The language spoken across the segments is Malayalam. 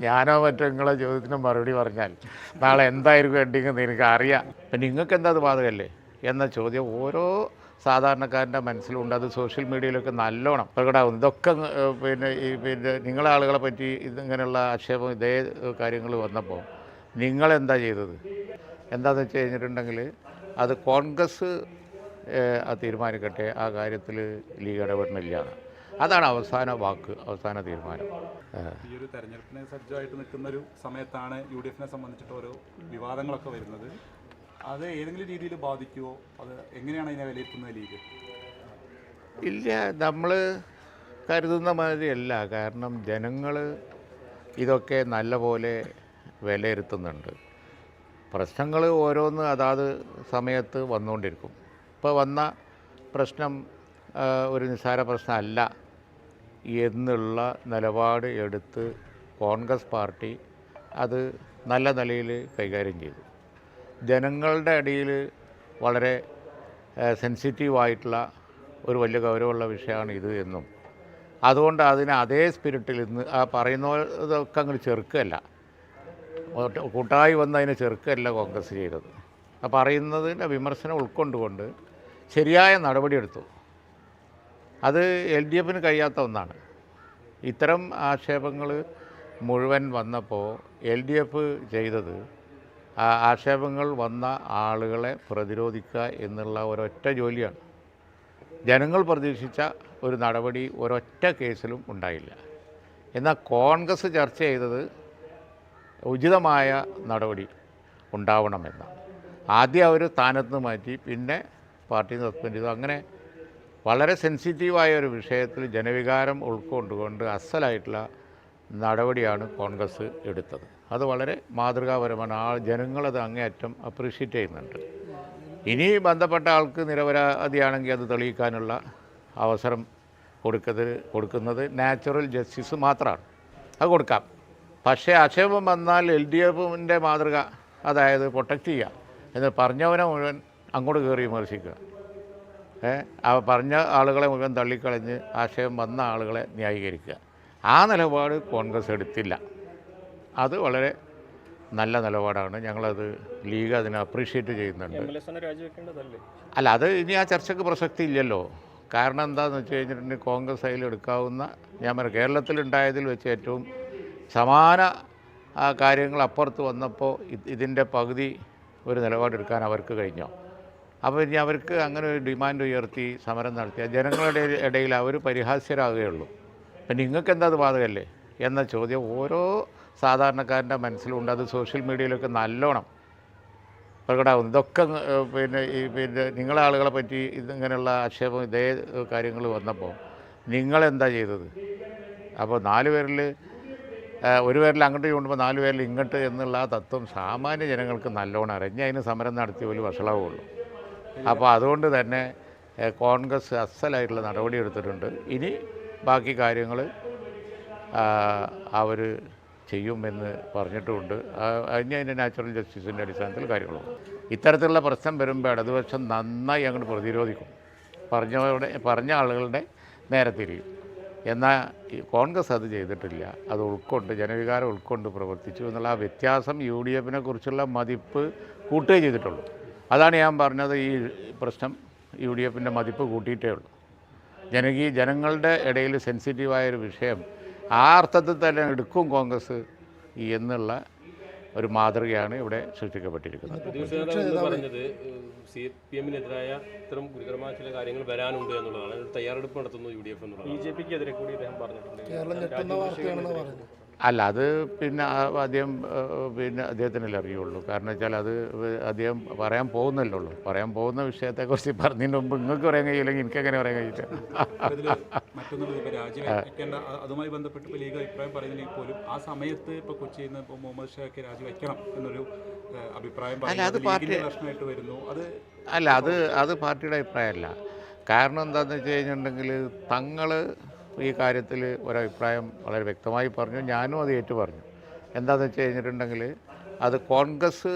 ഞാനോ മറ്റോ നിങ്ങളെ ചോദ്യത്തിന് മറുപടി പറഞ്ഞാൽ നാളെ എന്തായിരിക്കും എൻഡിങ് എന്ന് എനിക്ക് അറിയാം. പിന്നെ നിങ്ങൾക്ക് എന്താ അത് ബാധകല്ലേ എന്ന ചോദ്യം ഓരോ സാധാരണക്കാരൻ്റെ മനസ്സിലുണ്ട്. അത് സോഷ്യൽ മീഡിയയിലൊക്കെ നല്ലോണം പ്രകടമാകുന്നു. ഇതൊക്കെ പിന്നെ നിങ്ങളെ ആളുകളെ പറ്റി ഇതിങ്ങനെയുള്ള ആക്ഷേപം ഇതേ കാര്യങ്ങൾ വന്നപ്പോൾ നിങ്ങളെന്താ ചെയ്തത്? എന്താണെന്ന് വെച്ച് കഴിഞ്ഞിട്ടുണ്ടെങ്കിൽ അത് കോൺഗ്രസ് തീരുമാനിക്കട്ടെ, ആ കാര്യത്തിൽ ലീഗ് ഇടപെടണില്ല. അതാണ് അവസാന വാക്ക്, അവസാന തീരുമാനം. ഈ ഒരു തെരഞ്ഞെടുപ്പിന് സജ്ജമായിട്ട് നിൽക്കുന്ന ഒരു സമയത്താണ് UDF സംബന്ധിച്ചിട്ട് ഓരോ വിവാദങ്ങളൊക്കെ വരുന്നത്. അത് ഏതെങ്കിലും രീതിയിൽ ബാധിക്കുമോ? അത് എങ്ങനെയാണ് അതിനെ വിലയിരുത്തുന്നത് ലീഗ്? ഇല്ല, നമ്മൾ കരുതുന്ന മാതിരിയല്ല. കാരണം ജനങ്ങൾ ഇതൊക്കെ നല്ല പോലെ വിലയിരുത്തുന്നുണ്ട്. പ്രശ്നങ്ങൾ ഓരോന്ന് അതാത് സമയത്ത് വന്നുകൊണ്ടിരിക്കും. ഇപ്പോൾ വന്ന പ്രശ്നം ഒരു നിസ്സാര പ്രശ്നമല്ല എന്നുള്ള നിലപാട് എടുത്ത് കോൺഗ്രസ് പാർട്ടി അത് നല്ല നിലയിൽ കൈകാര്യം ചെയ്തു. ജനങ്ങളുടെ ഇടയിൽ വളരെ സെൻസിറ്റീവായിട്ടുള്ള ഒരു വലിയ ഗൗരവമുള്ള വിഷയമാണ് ഇത് എന്നും, അതുകൊണ്ട് അതിനെ അതേ സ്പിരിറ്റിൽ ഇന്ന് ആ പറയുന്നതൊക്കെ അങ്ങ് ചെറുക്കല്ല, കൂട്ടായി വന്ന് അതിനെ ചെറുക്കല്ല കോൺഗ്രസ് ചെയ്തത്. ആ പറയുന്നതിൻ്റെ വിമർശനം ഉൾക്കൊണ്ടുകൊണ്ട് ശരിയായ നടപടിയെടുത്തു. അത് LDF കഴിയാത്ത ഒന്നാണ്. ഇത്തരം ആക്ഷേപങ്ങൾ മുഴുവൻ വന്നപ്പോൾ LDF ചെയ്തത് ആ ആക്ഷേപങ്ങൾ വന്ന ആളുകളെ പ്രതിരോധിക്കുക എന്നുള്ള ഒരൊറ്റ ജോലിയാണ്. ജനങ്ങൾ പ്രതീക്ഷിച്ച ഒരു നടപടി ഒരൊറ്റ കേസിലും ഉണ്ടായില്ല. എന്നാൽ കോൺഗ്രസ് ചർച്ച ചെയ്തത് ഉചിതമായ നടപടി ഉണ്ടാവണമെന്നാണ്. ആദ്യം അവർ സ്ഥാനത്ത് നിന്ന് മാറ്റി, പിന്നെ പാർട്ടി സസ്പെൻഡ് ചെയ്തു. അങ്ങനെ വളരെ സെൻസിറ്റീവായ ഒരു വിഷയത്തിൽ ജനവികാരം ഉൾക്കൊണ്ടുകൊണ്ട് അസലായിട്ടുള്ള നടപടിയാണ് കോൺഗ്രസ് എടുത്തത്. അത് വളരെ മാതൃകാപരമാണ്. ജനങ്ങളത് അങ്ങേയറ്റം അപ്രീഷിയേറ്റ് ചെയ്യുന്നുണ്ട്. ഇനി ബന്ധപ്പെട്ട ആൾക്ക് നിരപരാധിയാണെങ്കിൽ അത് തെളിയിക്കാനുള്ള അവസരം കൊടുക്കുന്നത് നാച്ചുറൽ ജസ്റ്റിസ് മാത്രമാണ്. അത് കൊടുക്കാം. പക്ഷേ ആക്ഷേപം വന്നാൽ LDF മാതൃക, അതായത് പ്രൊട്ടക്റ്റ് ചെയ്യുക എന്ന് പറഞ്ഞവനെ മുഴുവൻ അങ്ങോട്ട് കയറി വിമർശിക്കുക, പറഞ്ഞ ആളുകളെ മുഴുവൻ തള്ളിക്കളഞ്ഞ് ആശയം വന്ന ആളുകളെ ന്യായീകരിക്കുക, ആ നിലപാട് കോൺഗ്രസ് എടുത്തില്ല. അത് വളരെ നല്ല നിലപാടാണ്. ഞങ്ങളത് ലീഗ് അതിനെ അപ്രീഷിയേറ്റ് ചെയ്യുന്നുണ്ട്. അല്ല, അത് ഇനി ആ ചർച്ചയ്ക്ക് പ്രസക്തി ഇല്ലല്ലോ. കാരണം എന്താണെന്ന് വെച്ച് കഴിഞ്ഞിട്ടുണ്ടെങ്കിൽ കോൺഗ്രസ് അതിൽ എടുക്കാവുന്ന, ഞാൻ പറയാം, കേരളത്തിലുണ്ടായതിൽ വെച്ച് ഏറ്റവും സമാന കാര്യങ്ങൾ അപ്പുറത്ത് വന്നപ്പോൾ ഇതിൻ്റെ പകുതി ഒരു നിലപാടെടുക്കാൻ അവർക്ക് കഴിഞ്ഞോ? അപ്പോൾ ഇനി അവർക്ക് അങ്ങനെ ഒരു ഡിമാൻഡ് ഉയർത്തി സമരം നടത്തിയാൽ ജനങ്ങളുടെ ഇടയിൽ അവർ പരിഹാസ്യരാകുകയുള്ളൂ. പിന്നെ നിങ്ങൾക്ക് എന്താ അത് ബാധകല്ലേ എന്ന ചോദ്യം ഓരോ സാധാരണക്കാരൻ്റെ മനസ്സിലുണ്ട്. അത് സോഷ്യൽ മീഡിയയിലൊക്കെ നല്ലോണം പ്രകടമാകുന്നു. ഇതൊക്കെ പിന്നെ നിങ്ങളെ ആളുകളെ പറ്റി ഇതിങ്ങനെയുള്ള ആക്ഷേപം ഇതേ കാര്യങ്ങൾ വന്നപ്പോൾ നിങ്ങളെന്താ ചെയ്തത്? അപ്പോൾ 4 പേരിൽ ഒരു പേരിൽ അങ്ങോട്ട് കൊണ്ടുമ്പോൾ 4 പേരിൽ ഇങ്ങോട്ട് എന്നുള്ള ആ തത്വം സാമാന്യ ജനങ്ങൾക്ക് നല്ലോണം അറിഞ്ഞ് അതിന് സമരം നടത്തിയ പോലും വഷളാവുള്ളൂ. അപ്പോൾ അതുകൊണ്ട് തന്നെ കോൺഗ്രസ് അസലായിട്ടുള്ള നടപടി എടുത്തിട്ടുണ്ട്. ഇനി ബാക്കി കാര്യങ്ങൾ അവർ ചെയ്യുമെന്ന് പറഞ്ഞിട്ടുമുണ്ട്. അതിൻ്റെ നാച്ചുറൽ ജസ്റ്റിസിൻ്റെ അടിസ്ഥാനത്തിൽ കാര്യങ്ങളും. ഇത്തരത്തിലുള്ള പ്രശ്നം വരുമ്പോൾ ഇടതുപക്ഷം നന്നായി അങ്ങോട്ട് പ്രതിരോധിക്കും, പറഞ്ഞ ആളുകളുടെ നേരെ തിരിയും. എന്നാൽ കോൺഗ്രസ് അത് ചെയ്തിട്ടില്ല. അത് ഉൾക്കൊണ്ട്, ജനവികാരം ഉൾക്കൊണ്ട് പ്രവർത്തിച്ചു എന്നുള്ള ആ വ്യത്യാസം UDF കുറിച്ചുള്ള മതിപ്പ് കൂട്ടുകയേ ചെയ്തിട്ടുള്ളൂ. അതാണ് ഞാൻ പറഞ്ഞത്, ഈ പ്രശ്നം UDF മതിപ്പ് കൂട്ടിയിട്ടേ ഉള്ളൂ. ജനങ്ങളുടെ ഇടയിൽ സെൻസിറ്റീവായൊരു വിഷയം ആ അർത്ഥത്തിൽ തന്നെ എടുക്കും കോൺഗ്രസ് എന്നുള്ള ഒരു മാതൃകയാണ് ഇവിടെ സൃഷ്ടിക്കപ്പെട്ടിരിക്കുന്നത്. പറഞ്ഞത് CPM-നെതിരായ ഇത്തരം ഗുരുതരമായ ചില കാര്യങ്ങൾ വരാനുണ്ട് എന്നുള്ളതാണ്. തയ്യാറെടുപ്പ് നടത്തുന്നു UDF എന്നുള്ളത്. BJP-ക്കെതിരെ കൂടി അദ്ദേഹം പറഞ്ഞിട്ടുണ്ട്. അല്ല, അത് പിന്നെ അദ്ദേഹത്തിനല്ലേ അറിയുള്ളൂ. കാരണം വെച്ചാൽ അത് അദ്ദേഹം പറയാൻ പോകുന്നില്ലുള്ളൂ. പറയാൻ പോകുന്ന വിഷയത്തെക്കുറിച്ച് പറഞ്ഞതിന് മുമ്പ് നിങ്ങൾക്ക് പറയാൻ കഴിയില്ലെങ്കിൽ എനിക്കെങ്ങനെ പറയാൻ കഴിയില്ല. മറ്റൊന്നും രാജിവെക്കേണ്ട, അതുമായി ബന്ധപ്പെട്ട് ഇപ്പോൾ ലീഗ് അഭിപ്രായം പറയുന്നില്ലെങ്കിൽ പോലും ആ സമയത്ത് ഇപ്പോൾ കൊച്ചിയിൽ നിന്ന് ഇപ്പോൾ മുഹമ്മദ് ഷാക്ക് രാജിവെക്കണം എന്നൊരു അഭിപ്രായം പ്രശ്നമായിട്ട് വരുന്നു. അത് പാർട്ടിയുടെ അഭിപ്രായമല്ല. കാരണം എന്താണെന്ന് വെച്ച് കഴിഞ്ഞിട്ടുണ്ടെങ്കിൽ തങ്ങൾ ഈ കാര്യത്തിൽ ഒരഭിപ്രായം വളരെ വ്യക്തമായി പറഞ്ഞു. ഞാനും അത് ഏറ്റു പറഞ്ഞു. എന്താണെന്ന് വെച്ച് കഴിഞ്ഞിട്ടുണ്ടെങ്കിൽ അത് കോൺഗ്രസ്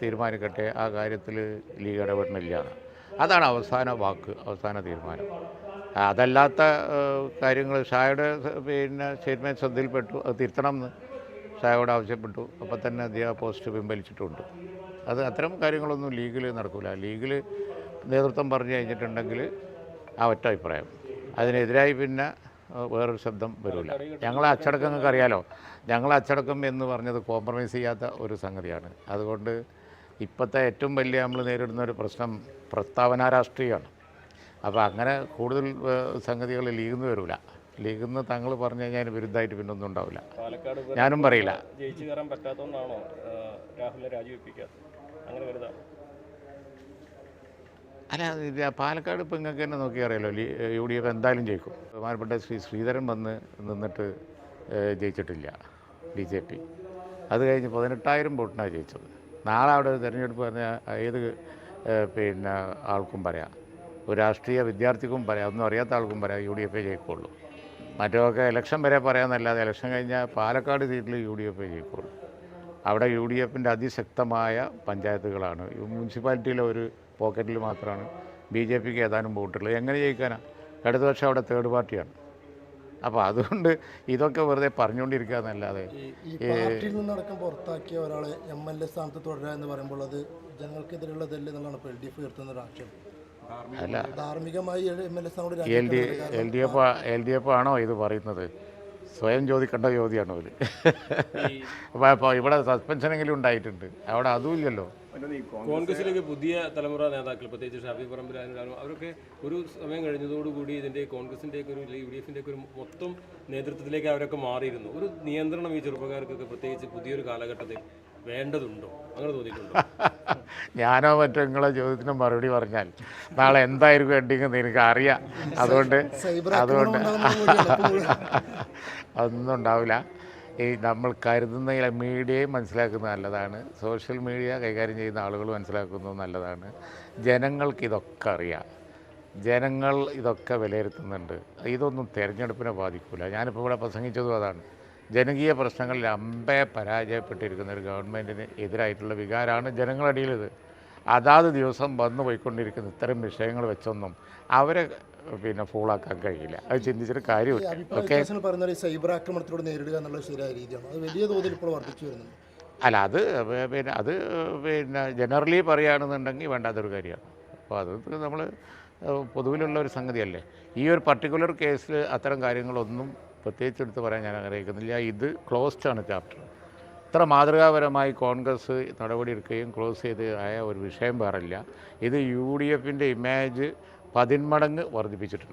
തീരുമാനിക്കട്ടെ, ആ കാര്യത്തിൽ ലീഗ് ഇടപെടണില്ല. അതാണ് അവസാന വാക്ക്, അവസാന തീരുമാനം. അതല്ലാത്ത കാര്യങ്ങൾ ഷായുടെ പിന്നെ സ്റ്റേറ്റ്മെൻറ്റ് ശ്രദ്ധയിൽപ്പെട്ടു, അത് തിരുത്തണം എന്ന് ഷായോട് ആവശ്യപ്പെട്ടു. അപ്പോൾ തന്നെ അദ്ദേഹം ആ പോസ്റ്റ് പിൻവലിച്ചിട്ടുണ്ട്. അത്തരം കാര്യങ്ങളൊന്നും ലീഗിൽ നടക്കില്ല. ലീഗിൽ നേതൃത്വം പറഞ്ഞു കഴിഞ്ഞിട്ടുണ്ടെങ്കിൽ ആ ഒറ്റ അഭിപ്രായം, അതിനെതിരായി പിന്നെ വേറൊരു ശബ്ദം വരില്ല. ഞങ്ങളെ അച്ചടക്കം നിങ്ങൾക്ക് അറിയാലോ, ഞങ്ങളെ അച്ചടക്കം എന്ന് പറഞ്ഞത് കോംപ്രമൈസ് ചെയ്യാത്ത ഒരു സംഗതിയാണ്. അതുകൊണ്ട് ഇപ്പോഴത്തെ ഏറ്റവും വലിയ നമ്മൾ നേരിടുന്ന ഒരു പ്രശ്നം പ്രസ്താവന രാഷ്ട്രീയമാണ്. അപ്പോൾ അങ്ങനെ കൂടുതൽ സംഗതികൾ ലീഗിൽ നിന്ന് വരില്ല. ലീഗിൽ നിന്ന് തങ്ങൾ പറഞ്ഞു കഴിഞ്ഞാൽ വിരുദ്ധമായിട്ട് പിന്നെ ഒന്നും ഉണ്ടാവില്ല. ഞാനും പറയില്ല. ജയിച്ചു കയറാൻ പറ്റാത്തതുകൊണ്ടാണോ രാഹുലിനെ രാജിവെപ്പിക്കാത്തത്? അങ്ങനെ കരുതാം. അല്ല, പാലക്കാട് ഇപ്പോൾ നിങ്ങൾക്ക് തന്നെ നോക്കി അറിയാലോ, UDF എന്തായാലും ജയിക്കും. ബഹുമാനപ്പെട്ട ശ്രീധരൻ വന്ന് നിന്നിട്ട് ജയിച്ചിട്ടില്ല BJP. അത് കഴിഞ്ഞ് 18,000 വോട്ടിനാണ് ജയിച്ചത്. നാളെ അവിടെ ഒരു തിരഞ്ഞെടുപ്പ് പറഞ്ഞാൽ ഏത് പിന്നെ ആൾക്കും പറയാം, ഒരു രാഷ്ട്രീയ വിദ്യാർത്ഥിക്കും പറയാം, ഒന്നും അറിയാത്ത ആൾക്കും പറയാം UDF ജയിക്കുള്ളൂ. മറ്റൊക്കെ ഇലക്ഷൻ വരെ പറയാമെന്നല്ലാതെ ഇലക്ഷൻ കഴിഞ്ഞാൽ പാലക്കാട് സീറ്റിൽ UDF ജയിക്കുള്ളൂ. അവിടെ UDFൻ്റെ അതിശക്തമായ പഞ്ചായത്തുകളാണ്. മുനിസിപ്പാലിറ്റിയിലെ ഒരു പോക്കറ്റിൽ മാത്രമാണ് BJPക്ക് ഏതാനും വോട്ടുള്ളത്. എങ്ങനെ ജയിക്കാനാണ്? ഇടതുപക്ഷം അവിടെ തേർഡ് പാർട്ടിയാണ്. അപ്പോൾ അതുകൊണ്ട് ഇതൊക്കെ വെറുതെ പറഞ്ഞുകൊണ്ടിരിക്കുക എന്നല്ലാതെ ഈ പാർട്ടിയിൽ നിന്നടക്കം പുറത്താക്കിയ ഒരാളെ MLA സ്ഥാനത്ത് തുടരുക എന്ന് പറയുമ്പോൾ അത് ജനങ്ങൾക്കെതിരെയുള്ളതല്ലേ എന്നുള്ളതാണ് ഇപ്പോൾ LDF ഉയർത്തുന്ന ഒരു ആക്ഷേപം. അല്ല, ധാർമ്മികമായി MLA സ്ഥാനോട് LDF ആണോ ഇത് പറയുന്നത്? സ്വയം ചോദിക്കേണ്ട ചോദ്യമാണോ ഇത്? അപ്പോൾ ഇവിടെ സസ്പെൻഷനെങ്കിലും ഉണ്ടായിട്ടുണ്ട്, അവിടെ അതുമില്ലല്ലോ. കോൺഗ്രസിലേക്ക് പുതിയ തലമുറ നേതാക്കൾ, പ്രത്യേകിച്ച് ഷാഫി പറമ്പിൽ, അവരൊക്കെ ഒരു സമയം കഴിഞ്ഞതോടുകൂടി ഇതിൻ്റെ കോൺഗ്രസിൻ്റെയൊക്കെ ഒരു UDFിൻ്റെയൊക്കെ ഒരു മൊത്തം നേതൃത്വത്തിലേക്ക് അവരൊക്കെ മാറിയിരുന്നു. ഒരു നിയന്ത്രണം ഈ ചെറുപ്പക്കാർക്കൊക്കെ പ്രത്യേകിച്ച് പുതിയൊരു കാലഘട്ടത്തിൽ വേണ്ടതുണ്ടോ? അങ്ങനെ തോന്നിയിട്ടുണ്ടോ? ഞാനോ മറ്റോ നിങ്ങളെ ചോദ്യത്തിന് മറുപടി പറഞ്ഞാൽ നാളെ എന്തായിരിക്കും എൻഡിങ് എന്ന് എനിക്ക് അറിയാം. അതുകൊണ്ട് അതൊന്നും ഉണ്ടാവില്ല. ഈ നമ്മൾ കരുതുന്ന മീഡിയയും മനസ്സിലാക്കുന്നത് നല്ലതാണ്, സോഷ്യൽ മീഡിയ കൈകാര്യം ചെയ്യുന്ന ആളുകൾ മനസ്സിലാക്കുന്നത് നല്ലതാണ്. ജനങ്ങൾക്ക് ഇതൊക്കെ അറിയാം, ജനങ്ങൾ ഇതൊക്കെ വിലയിരുത്തുന്നുണ്ട്. ഇതൊന്നും തിരഞ്ഞെടുപ്പിനെ ബാധിക്കില്ല. ഞാനിപ്പോൾ ഇവിടെ പ്രസംഗിച്ചതും അതാണ്. ജനകീയ പ്രശ്നങ്ങളിൽ അമ്പേ പരാജയപ്പെട്ടിരിക്കുന്ന ഒരു ഗവൺമെൻറ്റിന് എതിരായിട്ടുള്ള വികാരമാണ് ജനങ്ങളിടയിലിത്. അതാത് ദിവസം വന്നു പോയിക്കൊണ്ടിരിക്കുന്ന ഇത്തരം വിഷയങ്ങൾ വെച്ചൊന്നും അവരെ പിന്നെ ഫൂളാക്കാൻ കഴിയില്ല. അത് ചിന്തിച്ചിട്ട് കാര്യമില്ല. ഓക്കെ, സൈബർ ആക്രമണത്തിലൂടെ നേരിടുക എന്നുള്ളത് ശരിയായ രീതിയാണ്. അത് വലിയ തോതിൽ ഇപ്പോൾ വർദ്ധിച്ചു വരുന്നുണ്ട്. അല്ല, അത് ജനറലി പറയുകയാണെന്നുണ്ടെങ്കിൽ വേണ്ടാത്തൊരു കാര്യമാണ്. അപ്പോൾ അത് നമ്മൾ പൊതുവിലുള്ള ഒരു സംഗതിയല്ലേ. ഈ ഒരു പർട്ടിക്കുലർ കേസിൽ അത്തരം കാര്യങ്ങളൊന്നും പ്രത്യേകിച്ച് എടുത്ത് പറയാൻ ഞാൻ ആഗ്രഹിക്കുന്നില്ല. ഇത് ക്ലോസ്ഡാണ് ചാപ്റ്റർ. ഇത്ര മാതൃകാപരമായി കോൺഗ്രസ് നടപടിയെടുക്കുകയും ക്ലോസ് ചെയ്ത് ആയ ഒരു വിഷയം വേറില്ല. ഇത് UDFൻ്റെ ഇമേജ് 10 മടങ്ങ് വർദ്ധിപ്പിച്ചിട്ടുണ്ട്.